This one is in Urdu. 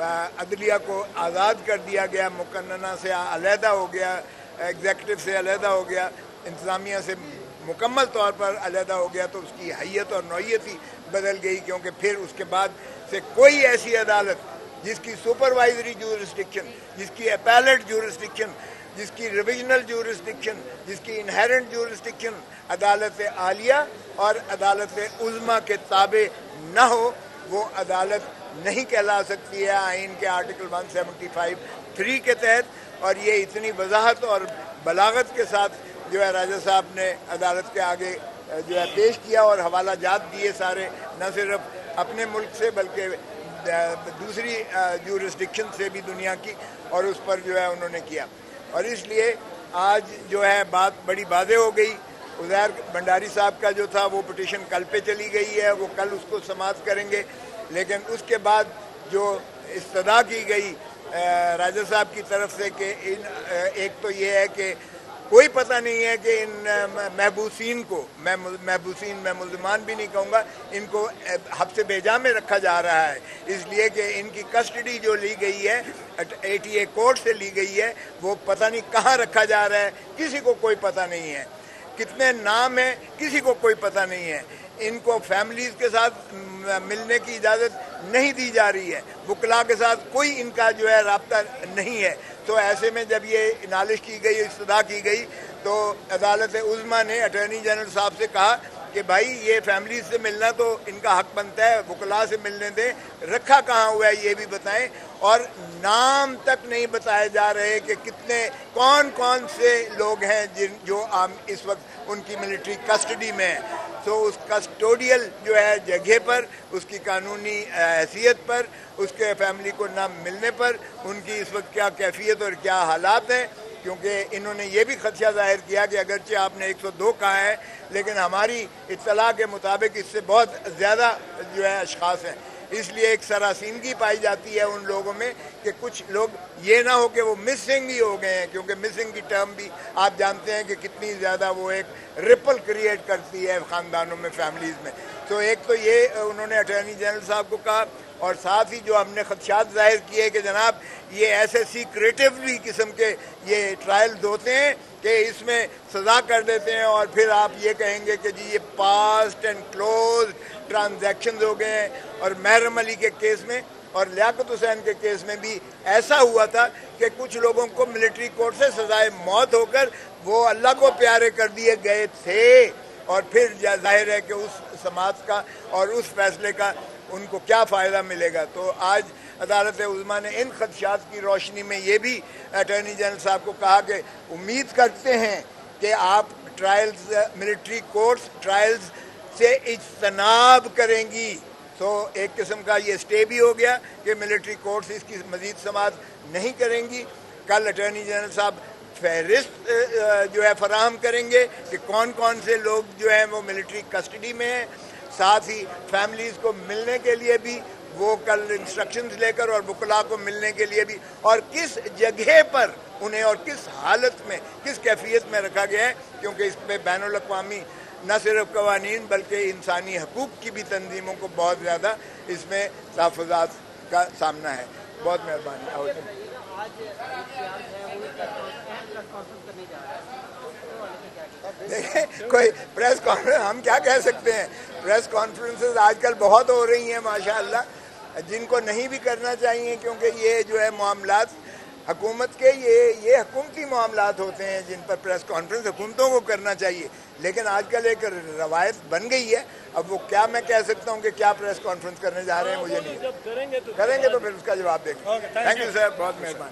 عدلیہ کو آزاد کر دیا گیا، مقننہ سے علیحدہ ہو گیا، ایگزیکٹو سے علیحدہ ہو گیا، انتظامیہ سے مکمل طور پر علیحدہ ہو گیا، تو اس کی حیت اور نوعیت ہی بدل گئی، کیونکہ پھر اس کے بعد سے کوئی ایسی عدالت جس کی سپروائزری جورسڈکشن، جس کی اپیلٹ جورسڈکشن، جس کی ریویژنل جورسڈکشن، جس کی انہیرنٹ جورسڈکشن عدالت عالیہ اور عدالت عظمیٰ کے تابع نہ ہو، وہ عدالت نہیں کہلا سکتی ہے آئین کے آرٹیکل 175(3) کے تحت۔ اور یہ اتنی وضاحت اور بلاغت کے ساتھ جو ہے راجہ صاحب نے عدالت کے آگے جو ہے پیش کیا اور حوالہ جات دیے سارے، نہ صرف اپنے ملک سے بلکہ دوسری جورسڈکشن سے بھی دنیا کی، اور اس پر جو ہے انہوں نے کیا۔ اور اس لیے آج جو ہے بات بڑی واضح ہو گئی۔ عزیر بھنڈاری صاحب کا جو تھا وہ پٹیشن کل پہ چلی گئی ہے، وہ کل اس کو سماعت کریں گے، لیکن اس کے بعد جو استدعا کی گئی راجہ صاحب کی طرف سے کہ ایک تو یہ ہے کہ کوئی پتہ نہیں ہے کہ ان محبوسین کو، میں ملزمان بھی نہیں کہوں گا، ان کو حبس بیجا میں رکھا جا رہا ہے، اس لیے کہ ان کی کسٹڈی جو لی گئی ہے ATA کورٹ سے لی گئی ہے، وہ پتہ نہیں کہاں رکھا جا رہا ہے، کسی کو کوئی پتہ نہیں ہے، کتنے نام ہیں کسی کو کوئی پتہ نہیں ہے، ان کو فیملیز کے ساتھ ملنے کی اجازت نہیں دی جا رہی ہے، وکلاء کے ساتھ کوئی ان کا جو ہے رابطہ نہیں ہے۔ تو ایسے میں جب یہ نالش کی گئی، استدعا کی گئی، تو عدالت عظمیٰ نے اٹارنی جنرل صاحب سے کہا کہ بھائی یہ فیملیز سے ملنا تو ان کا حق بنتا ہے، وکلاء سے ملنے دیں، رکھا کہاں ہوا ہے یہ بھی بتائیں، اور نام تک نہیں بتائے جا رہے کہ کتنے کون سے لوگ ہیں جو اس وقت ان کی ملٹری کسٹڈی میں ہیں۔ تو اس کسٹوڈیل جو ہے جگہ پر، اس کی قانونی حیثیت پر، اس کے فیملی کو نہ ملنے پر ان کی اس وقت کیا کیفیت اور کیا حالات ہیں، کیونکہ انہوں نے یہ بھی خدشہ ظاہر کیا کہ اگرچہ آپ نے 102 کہا ہے، لیکن ہماری اطلاع کے مطابق اس سے بہت زیادہ جو ہے اشخاص ہیں۔ اس لیے ایک سراسیمگی پائی جاتی ہے ان لوگوں میں کہ کچھ لوگ یہ نہ ہو کہ وہ مسنگ ہی ہو گئے ہیں، کیونکہ مسنگ کی ٹرم بھی آپ جانتے ہیں کہ کتنی زیادہ وہ ایک رپل کریٹ کرتی ہے خاندانوں میں، فیملیز میں۔ تو ایک تو یہ انہوں نے اٹارنی جنرل صاحب کو کہا، اور ساتھ ہی جو ہم نے خدشات ظاہر کیے کہ جناب یہ ایسے سیکریٹیولی قسم کے یہ ٹرائلز ہوتے ہیں کہ اس میں سزا کر دیتے ہیں اور پھر آپ یہ کہیں گے کہ جی یہ پاسٹ اینڈ کلوز ٹرانزیکشنز ہو گئے ہیں۔ اور محرم علی کے کیس میں اور لیاقت حسین کے کیس میں بھی ایسا ہوا تھا کہ کچھ لوگوں کو ملٹری کورٹ سے سزائے موت ہو کر وہ اللہ کو پیارے کر دیے گئے تھے، اور پھر ظاہر ہے کہ اس سماعت کا اور اس فیصلے کا ان کو کیا فائدہ ملے گا۔ تو آج عدالت عظمیٰ نے ان خدشات کی روشنی میں یہ بھی اٹارنی جنرل صاحب کو کہا کہ امید کرتے ہیں کہ آپ ٹرائلز، ملٹری کورٹس ٹرائلز سے اجتناب کریں گی۔ تو ایک قسم کا یہ اسٹے بھی ہو گیا کہ ملٹری کورٹس اس کی مزید سماعت نہیں کریں گی۔ کل اٹارنی جنرل صاحب فہرست جو ہے فراہم کریں گے کہ کون سے لوگ جو ہیں وہ ملٹری کسٹڈی میں ہیں، ساتھ ہی فیملیز کو ملنے کے لیے بھی وہ کل انسٹرکشنز لے کر، اور وکلاء کو ملنے کے لیے بھی، اور کس جگہ پر انہیں اور کس حالت میں، کس کیفیت میں رکھا گیا ہے، کیونکہ اس پہ بین الاقوامی نہ صرف قوانین بلکہ انسانی حقوق کی بھی تنظیموں کو بہت زیادہ اس میں تحفظات کا سامنا ہے۔ بہت مہربانی۔ دیکھیں کوئی پریس کانفرنس ہم کیا کہہ سکتے ہیں، پریس کانفرنسز آج کل بہت ہو رہی ہیں ماشاءاللہ، جن کو نہیں بھی کرنا چاہیے، کیونکہ یہ جو ہے معاملات حکومت کے یہ حکومتی معاملات ہوتے ہیں جن پر پریس کانفرنس حکومتوں کو کرنا چاہیے، لیکن آج کل ایک روایت بن گئی ہے۔ اب وہ کیا میں کہہ سکتا ہوں کہ کیا پریس کانفرنس کرنے جا رہے ہیں، مجھے نہیں، کریں گے تو پھر اس کا جواب دیں گے۔ تھینک یو سر، بہت مہربانی۔